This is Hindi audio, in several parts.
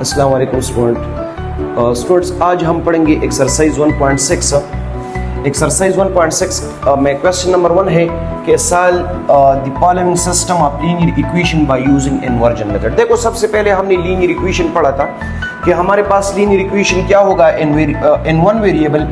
अस्सलाम वालेकुम स्टूडेंट्स, आज हम पढ़ेंगे एक्सरसाइज 1.6। एक्सरसाइज 1.6 में क्वेश्चन नंबर 1 है कि solve the following system of linear equation by using inversion method. देखो, सबसे पहले हमने लीनियर इक्वेशन पढ़ा था कि हमारे पास लीनियर इक्वेशन क्या होगा इन वन वेरिएबल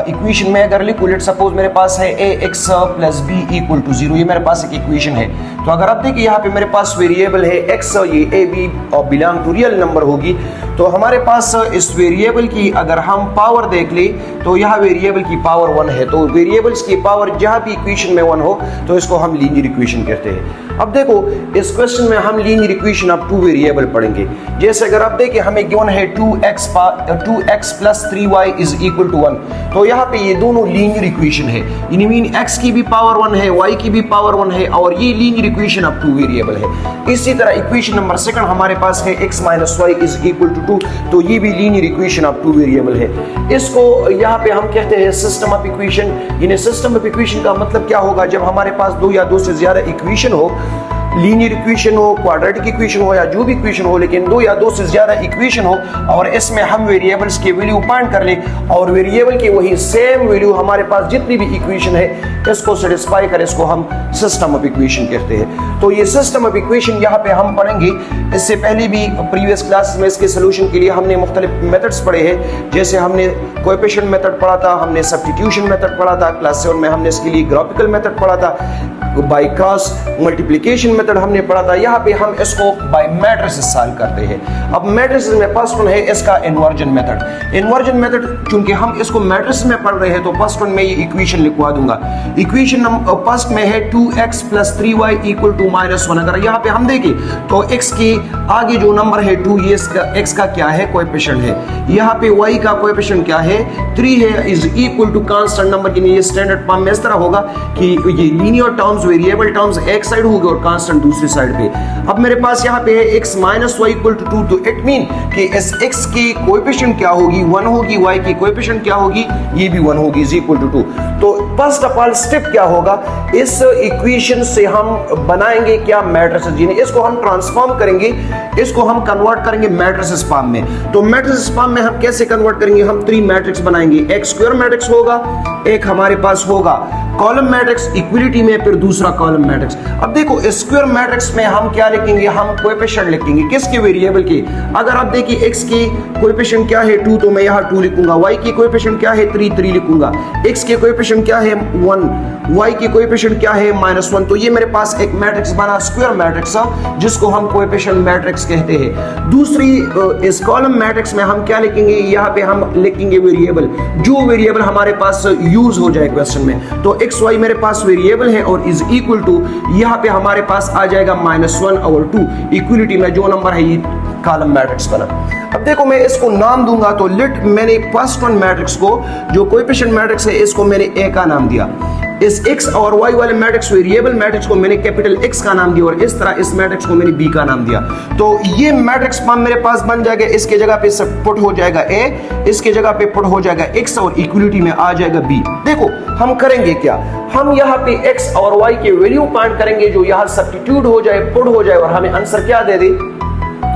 इक्वेशन में अगर लिखूं, लेट सपोज मेरे पास है ax plus b equal to 0, ये मेरे पास एक इक्वेशन है। तो अगर आप देखिए यहाँ पे मेरे पास वेरिएबल है x, ये a b belong to real number होगी, तो हमारे पास इस वेरिएबल की अगर हम पावर देख ले तो यहाँ वेरिएबल की पावर 1 है। तो वेरिएबल्स की पावर जहाँ भी इक्वेशन में 1 हो तो इसको हम लीनियर इक्वेशन कहते हैं। अब देखो, इस क्वेश्चन में हम linear equation of two variable पढ़ेंगे। जैसे अगर आप देखिए हमें गिवन है 2x plus 3y is equal to 1, तो यहाँ पे ये दोनों लीनियर इक्वेशन है। यानी मीन x की भी पावर 1 है, y की भी पावर 1 है, और ये linear equation of two variable है। इसी तरह इक्वेशन नंबर सेकंड हमारे पास है x minus y is equal to 2, तो ये भी linear equation of two variable है। इसको यहाँ पे हम कहते हैं सिस्टम ऑफ इक्वेशन। यानी सिस्टम ऑफ इक्वेशन का मतलब क्या होगा, जब हमारे पास दो या दो से ज्यादा इक्वेशन हो, लीनियर इक्वेशन हो, क्वाड्रेटिक इक्वेशन हो या जो भी इक्वेशन हो, लेकिन दो या दो से ज्यादा इक्वेशन हो और इसमें हम वेरिएबल्स की वैल्यू फाइंड कर ले और वेरिएबल की वही सेम वैल्यू हमारे पास जितनी भी इक्वेशन है इसको सेटिस्फाई करे, इसको हम सिस्टम ऑफ इक्वेशन कहते हैं। तो ये सिस्टम ऑफ इक्वेशन यहाँ पे हम पढ़ेंगे। इससे पहले भी प्रीवियस क्लास में इसके सोल्यूशन के लिए हमने मुख्तलिफ मेथड्स पढ़े हैं। जैसे हमने कोएफिशिएंट मेथड पढ़ा था, हमने सब्स्टिट्यूशन मेथड पढ़ा था, क्लास 7 में हमने इसके लिए ग्राफिकल मेथड पढ़ा था, बाय क्रॉस मल्टीप्लिकेशन मेथड हमने पढ़ा था। यहाँ पे हम इसको बाय मैट्रिसेस सॉल्व करते हैं। अब मैट्रिसेस में फर्स्ट वन है इसका इन्वर्जन मेथड। इन्वर्जन मेथड चूंकि हम इसको मैट्रिसेस में पढ़ रहे हैं तो फर्स्ट वन में ये इक्वेशन लिखवा दूंगा। इक्वेशन नंबर फर्स्ट में है 2x plus 3y equal to -1। अगर यहाँ पे हम देखें तो x के आगे जो नंबर है 2, ये x का क्या है, कोएफिशिएंट है। यहाँ पे y का कोएफिशिएंट क्या है, 3 है, is equal to constant number. यानी ये स्टैंडर्ड फॉर्म में इस तरह होगा कि ये लीनियर टर्म्स, वेरिएबल टर्म्स एक साइड होगी और कांस्टेंट दूसरी साइड पे। अब मेरे पास यहाँ पे है x minus y equal to 2, तो इट मीन कि इस x की कोएफिशिएंट क्या होगी, 1 होगी, y की कोएफिशिएंट क्या होगी, ये भी 1 होगी, इज इक्वल टू 2। तो फर्स्ट ऑफ ऑल स्टेप क्या होगा, इस इक्वेशन से हम बनाएंगे क्या, मैट्रिसेस। यानी इसको हम ट्रांसफॉर्म करेंगे, इसको हम कन्वर्ट करेंगे मैट्रिसेस फॉर्म में। तो मैट्रिसेस फॉर्म में हम कैसे कन्वर्ट करेंगे, हम 3 मैट्रिक्स बनाएंगे। एक स्क्वायर मैट्रिक्स होगा, एक हमारे पास होगा कॉलम मैट्रिक्स इक्विलिटी में, फिर दूसरा कॉलम मैट्रिक्स। अब देखो स्क्वायर मैट्रिक्स में हम क्या लिखेंगे, हम कोएफिशिएंट लिखेंगे किसके, वेरिएबल के। अगर आप देखिए x की कोएफिशिएंट क्या है 2, तो मैं यहाँ 2 लिखूंगा। y की कोएफिशिएंट क्या है 3 लिखूंगा। x के कोएफिशिएंट क्या है 1, y की कोएफिशिएंट क्या है -1। तो ये मेरे पास एक मैट्रिक्स बना स्क्वायर मैट्रिक्स, जिसको हम कोएफिशिएंट मैट्रिक्स कहते हैं। दूसरी इस कॉलम मैट्रिक्स में हम क्या लिखेंगे, यहाँ पे हम लिखेंगे वेरिएबल, जो वेरिएबल हमारे पास यूज हो जाए क्वेश्चन में। तो x y मेरे पास वेरिएबल है और इज इक्वल टू यहाँ पे हमारे पास आ जाएगा -1 और 2। इक्विलिटी में जो नंबर है ये कॉलम मैट्रिक्स बना। अब देखो मैं इसको नाम दूंगा, तो लेट मैंने फर्स्ट वन मैट्रिक्स को, जो कोएफिशिएंट मैट्रिक्स है, इसको मैंने a का नाम दिया। इस x और y वाले मैट्रिक्स, वेरिएबल मैट्रिक्स को मैंने कैपिटल X का नाम दिया और इस तरह इस मैट्रिक्स को मैंने b का नाम दिया। तो ये मैट्रिक्स फॉर्म मेरे पास बन जाएगा। इसके जगह पे सब पुट हो जाएगा a, इसके जगह पे पुट हो जाएगा x और इक्विलिटी में आ जाएगा b। देखो हम करेंगे क्या, हम यहाँ पे x और y के वैल्यू फाइंड करेंगे, जो यहाँ सब्स्टिट्यूट हो जाए, पुट हो जाए और हमें आंसर क्या दे दे,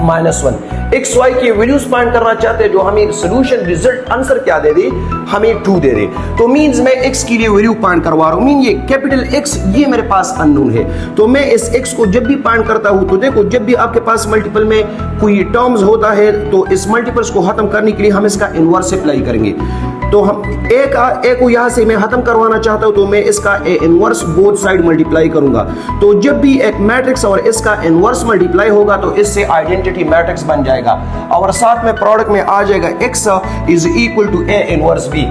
-1। एक्स वाई की वैल्यूज फाइंड करना चाहते हैं, जो हमें सोल्यूशन रिजल्ट आंसर क्या दे दे, हमें 2 दे दे। तो मींस मैं x के लिए वैल्यू फाइंड करवा रहा हूं। मीन ये कैपिटल X ये मेरे पास अननोन है। तो मैं इस x को जब भी फाइंड करता हूं, तो देखो जब भी आपके पास मल्टीपल में कोई टर्म्स होता है तो इस मल्टीपल्स को खत्म करने के लिए हम इसका इनवर्स अप्लाई करेंगे। तो हम a को यहां से मैं खत्म करवाना चाहता हूं, तो मैं इसका इनवर्स बोथ साइड मल्टीप्लाई करूंगा। तो जब भी एक मैट्रिक्स और इसका इनवर्स मल्टीप्लाई होगा तो इससे आइडेंटिटी मैट्रिक्स बन जाएगा और साथ में प्रोडक्ट में आ जाएगा x is equal to a inverse b।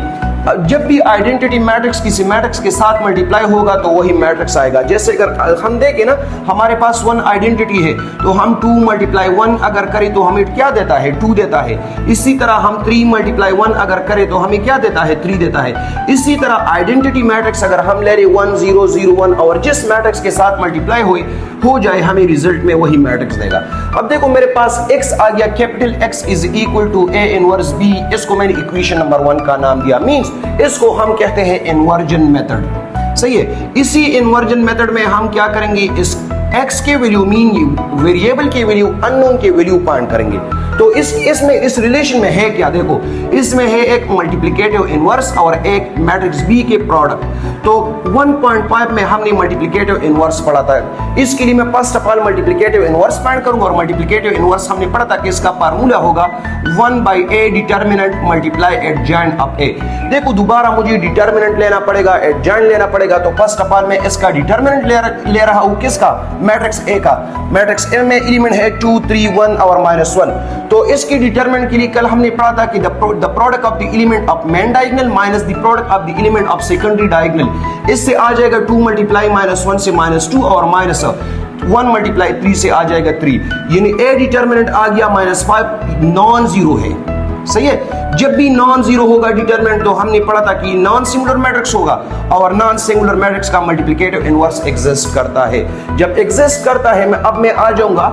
जब भी आइडेंटिटी मैट्रिक्स किसी मैट्रिक्स के साथ मल्टीप्लाई होगा तो वही मैट्रिक्स आएगा। जैसे अगर हम देखें ना, हमारे पास 1 आइडेंटिटी है, तो हम 2 मल्टीप्लाई 1 अगर करें तो हमें क्या देता है, 2 देता है। इसी तरह हम 3 मल्टीप्लाई 1 अगर करें तो हमें क्या देता है, 3 देता है। इसी तरह आइडेंटिटी मैट्रिक्स अगर हम ले रहे 1 0 0 1 और जिस मैट्रिक्स के साथ मल्टीप्लाई हो जाए, हमें रिजल्ट में वही मैट्रिक्स देगा। अब देखो मेरे पास x आ गया, capital X is equal to a inverse b। इसको मैंने इक्वेशन नंबर 1 का नाम दिया। मींस इसको हम कहते हैं इन्वर्जन मेथड। सही है। इसी इन्वर्जन मेथड में हम क्या करेंगे, इस x के वैल्यू मीन वेरिएबल की वैल्यू, अननोन की वैल्यू फाइंड करेंगे। तो इसमें इस रिलेशन में है क्या, देखो इसमें है एक मल्टीप्लिकेटिव इनवर्स और एक मैट्रिक्स बी के प्रोडक्ट। तो 1.5 में हमने मल्टीप्लिकेटिव इनवर्स पढ़ा था। इसके लिए मैं first of all multiplicative inverse find करूंगा, और मल्टीप्लिकेटिव इनवर्स हमने पढ़ा था कि इसका फार्मूला होगा 1/a determinant multiply adjoint of a। देखो दोबारा मुझे डिटर्मिनेंट लेना पड़ेगा, एडजॉइंट लेना पड़ेगा। तो फर्स्ट ऑफ ऑल मैं इसका डिटर्मिनेंट ले रहा हूं, किसका, मैट्रिक्स ए का। मैट्रिक्स ए में एलिमेंट है 2 3 1 और -1। तो इसकी डिटर्मिनेंट के लिए कल हमने पढ़ा था कि the product of the element of main diagonal minus the product of the element of secondary diagonal. इससे आ जाएगा 2 मल्टीप्लाई -1 से -2 और -1 मल्टीप्लाई 3 से आ जाएगा 3, यानी ए डिटर्मिनेंट आ गया -5, नॉन जीरो है। सही है, जब भी नॉन जीरो होगा डिटरमिनेंट, तो हमने पढ़ा था कि नॉन सिंगुलर मैट्रिक्स होगा, और नॉन सिंगुलर मैट्रिक्स का मल्टीप्लिकेटिव इनवर्स एग्जिस्ट करता है। जब एग्जिस्ट करता है, मैं आ जाऊंगा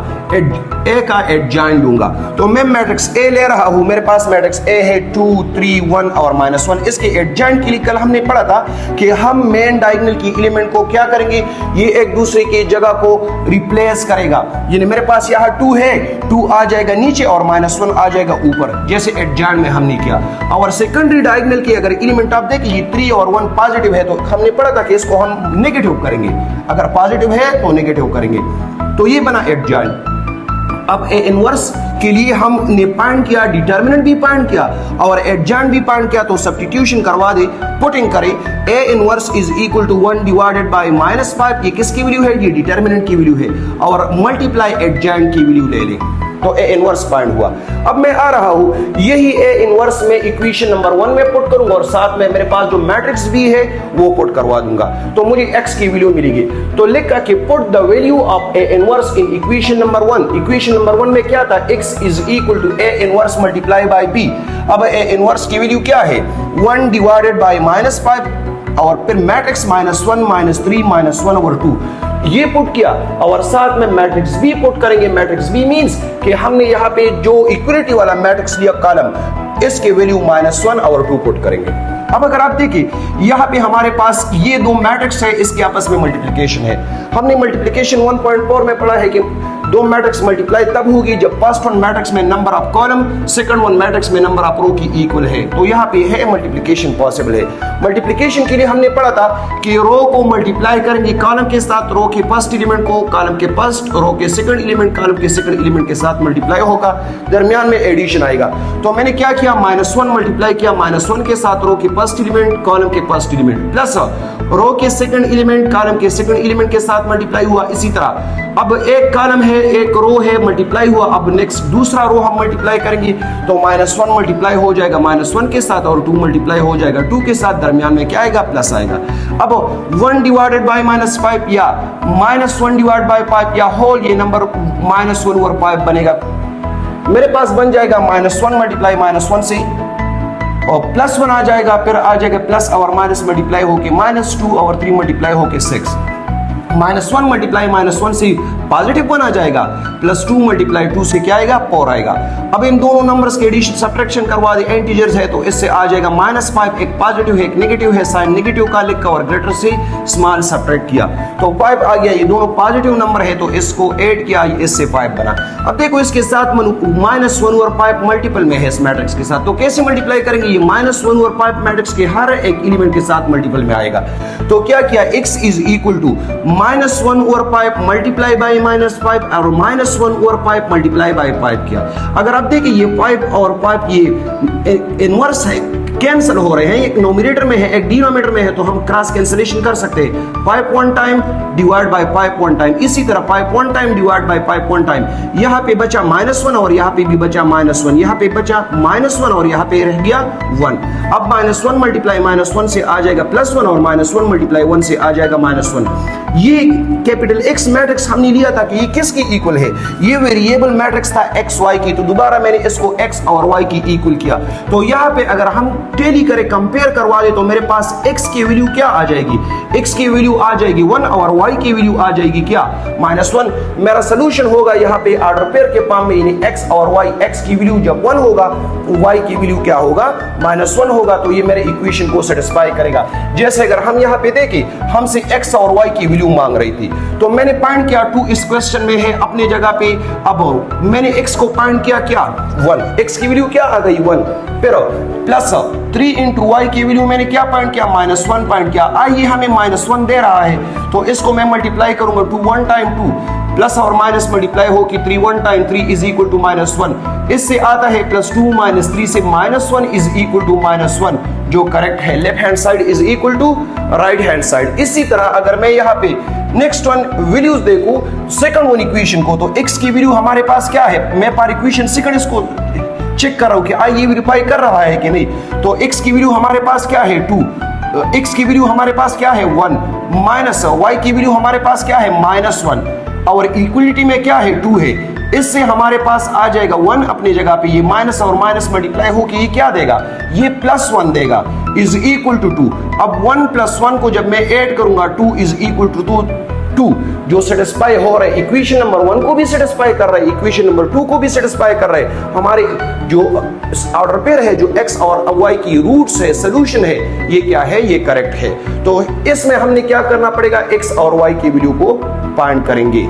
ए का एडजॉइंट दूंगा। तो मैं मैट्रिक्स ए ले रहा हूं, मेरे पास मैट्रिक्स ए है 2 3 1 और -1। इसके एडजॉइंट के लिए कल हमने पढ़ा था कि हम मेन डायगोनल की एलिमेंट को क्या करेंगे, ये एक दूसरे की जगह को रिप्लेस करेगा। यानी मेरे पास यहाँ 2 है, 2 आ जाएगा नीचे और -1 आ जाएगा ऊपर, जैसे एडजॉइंट में हमने किया। और सेकेंडरी डायगोनल की अगर एलिमेंट आप देखिए 3 और 1 पॉजिटिव है, तो हमने पढ़ा था कि इसको हम नेगेटिव करेंगे, अगर पॉजिटिव है तो नेगेटिव करेंगे। तो ये बना एडजॉइंट। अब ए इनवर्स के लिए हमने फाइंड किया, डिटर्मिनेंट भी फाइंड किया और एडजॉइंट भी फाइंड किया। तो सब्स्टिट्यूशन करवा दे, पुटिंग करें, a inverse is equal to 1 divided by -5। ये किसकी वैल्यू है, ये डिटर्मिनेंट की वैल्यू है, और मल्टीप्लाई एडजॉइंट की वैल्यू ले लें, तो ए इनवर्स फाइंड हुआ। अब मैं आ रहा हूं, यही ए इनवर्स में इक्वेशन नंबर 1 में पुट करूंगा, और साथ में मेरे पास जो मैट्रिक्स भी है वो पुट करवा दूंगा, तो मुझे x की वैल्यू मिलेगी। तो लिखा कि put the value of a inverse in equation number 1। Equation number 1 में क्या था, x is equal to a inverse multiply by b। अब ए इनवर्स की वैल्यू क्या है, 1 डिवाइडेड बाय -5, और फिर मैट्रिक्स -1 -3 -1/2 ये पुट किया, और साथ में मैट्रिक्स बी पुट करेंगे। मैट्रिक्स बी मींस कि हमने यहाँ पे जो इक्वलिटी वाला मैट्रिक्स लिया कॉलम, इसके वैल्यू -1/2 पुट करेंगे। अब अगर आप देखिए यहाँ पे हमारे पास ये दो मैट्रिक्स है, इसके आपस में मल्टीप्लिकेशन है। हमने मल्टीप्लिकेशन 1.4 में पढ़ा है कि दो मैट्रिक्स मल्टीप्लाई तब होगी जब फर्स्ट वन मैट्रिक्स में number of column, second one matrix में नंबर ऑफ रो की इक्वल है। तो यहाँ पे है मल्टीप्लिकेशन पॉसिबल है। मल्टीप्लिकेशन के लिए हमने पढ़ा था कि रो को मल्टीप्लाई करेंगे कॉलम के साथ, रो के फर्स्ट एलिमेंट को कॉलम के फर्स्ट, रो के सेकंड एलिमेंट कॉलम के सेकंड एलिमेंट के साथ मल्टीप्लाई होगा, दरमियान में एडिशन आएगा। तो मैंने क्या किया, -1 मल्टीप्लाई किया -1 के साथ रो के फर्स्ट एलिमेंट कॉलम के फर्स्ट एलिमेंट, प्लस रो के सेकंड एलिमेंट कॉलम के सेकंड एलिमेंट के साथ मल्टीप्लाई हुआ। इसी तरह अब एक कॉलम है एक रो है, मल्टीप्लाई हुआ, अब नेक्स्ट दूसरा रो हम मल्टीप्लाई करेंगे, तो -1 मल्टीप्लाई हो जाएगा -1 के साथ, और 2 मल्टीप्लाई हो जाएगा 2 के साथ, दरमियान में क्या आएगा, प्लस आएगा। अब 1 डिवाइडेड बाय -5 या -1 डिवाइड बाय 5 या होल, ये नंबर -1/5 बनेगा। मेरे पास बन जाएगा -1 मल्टीप्लाई -1 से, और +1 आ जाएगा, फिर आ जाएगा प्लस और माइनस मल्टीप्लाई होके -2 और 3 मल्टीप्लाई होके 6। -1 मल्टीप्लाई -1 से पॉजिटिव 1 आ जाएगा, +2 मल्टीप्लाई 2 से क्या आएगा, 4 आएगा। अब इन दोनों नंबर्स के एडिशन सब्ट्रैक्शन करवा दे, इंटीजर्स है तो इससे आ जाएगा -5, एक पॉजिटिव है एक नेगेटिव है, साइन नेगेटिव का लिखा और ग्रेटर से स्मॉल सब्ट्रैक्ट किया तो 5 आ गया। ये दोनों पॉजिटिव नंबर है तो इसको ऐड किया, इससे 5 बना। अब देखो इसके साथ -1 और 5 मल्टीपल में है इस मैट्रिक्स के साथ, तो कैसे मल्टीप्लाई करेंगे, ये -1 और 5 मैट्रिक्स के हर एक एलिमेंट के साथ मल्टीपल में आएगा। तो क्या किया, x इज इक्वल टू -1 और 5 मल्टीप्लाई बाय -5 और -1 और 5 मल्टीप्लाई बाय 5 किया। अगर आप देखिए ये 5 और 5 ये इनवर्स है, कैंसिल हो रहे हैं, एक नोमिनेटर में है एक डिनोमिनेटर में है, तो हम क्रॉस कैंसिलेशन कर सकते हैं। 5 1 टाइम डिवाइड बाय 5 1 टाइम, इसी तरह 5 1 टाइम डिवाइड बाय 5 1 टाइम। यहाँ पे बचा -1 और यहाँ पे भी बचा -1, यहाँ पे बचा -1 और यहाँ पे रह गया 1। अब -1 मल्टीप्लाई -1 से आ जाएगा +1 और -1 मल्टीप्लाई 1 से आ जाएगा -1। ये कैपिटल X मैट्रिक्स हमने लिया था कि ये किसकी इक्वल है, ये वेरिएबल मैट्रिक्स था x y की, तो दोबारा मैंने इसको x और y की इक्वल किया। तो यहाँ पे अगर हम टेली करे, कंपेयर करवा दे तो मेरे पास x की वैल्यू क्या आ जाएगी, x की वैल्यू आ जाएगी 1 और y की वैल्यू आ जाएगी क्या, -1। मेरा सोल्यूशन होगा यहाँ पे ऑर्डर पेयर के फॉर्म में, यानी x और y, x की वैल्यू जब 1 होगा y की वैल्यू क्या होगा, -1 होगा, तो ये मेरे इक्वेशन को सेटिस्फाई करेगा। जैसे अगर हम यहाँ पे देखें, हमसे x और y की वैल्यू मांग रही थी, तो मैंने फाइंड किया 2 इस क्वेश्चन में है अपने जगह पे। अब मैंने x को फाइंड किया क्या 1, x की वैल्यू क्या आ गई 1, फिर प्लस 3 इंटू वाई की वैल्यू मैंने क्या पॉइंट किया, -1 पॉइंट किया। आइए हमें -1 दे रहा है तो इसको मैं मल्टीप्लाई करूंगा 2 1 टाइम 2, प्लस और माइनस मल्टीप्लाई हो कि 3 1 टाइम 3 इज इक्वल टू -1। इससे आता है +2 - 3 से -1 इज इक्वल टू -1, जो करेक्ट है। Left hand side is equal to right hand side. इसी तरह अगर मैं यहाँ पे नेक्स्ट वन वैल्यूज देखूं सेकंड वन इक्वेशन को, तो x की वैल्यू हमारे पास क्या है, मैं पर इक्वेशन सेकंड इसको चेक कर रहा हूं कि आई ये वेरीफाई कर रहा है कि नहीं। तो x की वैल्यू हमारे पास क्या है 2, x की वैल्यू हमारे पास क्या है 1, माइनस y की वैल्यू हमारे पास क्या है -1, और इक्वलिटी में क्या है 2 है। इससे हमारे पास आ जाएगा 1 अपनी जगह पे, ये माइनस और माइनस मल्टीप्लाई होकर ये क्या देगा, ये +1 देगा, इज इक्वल टू 2। अब 1 + 1 को जब मैं ऐड करूंगा 2 इज इक्वल टू 2, जो सेटिस्फाई हो रहा है, इक्वेशन नंबर 1 को भी सेटिस्फाई कर रहा है, इक्वेशन नंबर 2 को भी सेटिस्फाई कर रहा है। हमारे जो ऑर्डर पेयर है, जो x और y की रूट्स है, सोल्यूशन है, ये क्या है, ये करेक्ट है। तो इसमें हमने क्या करना पड़ेगा, x और y की वैल्यू को फाइंड करेंगे।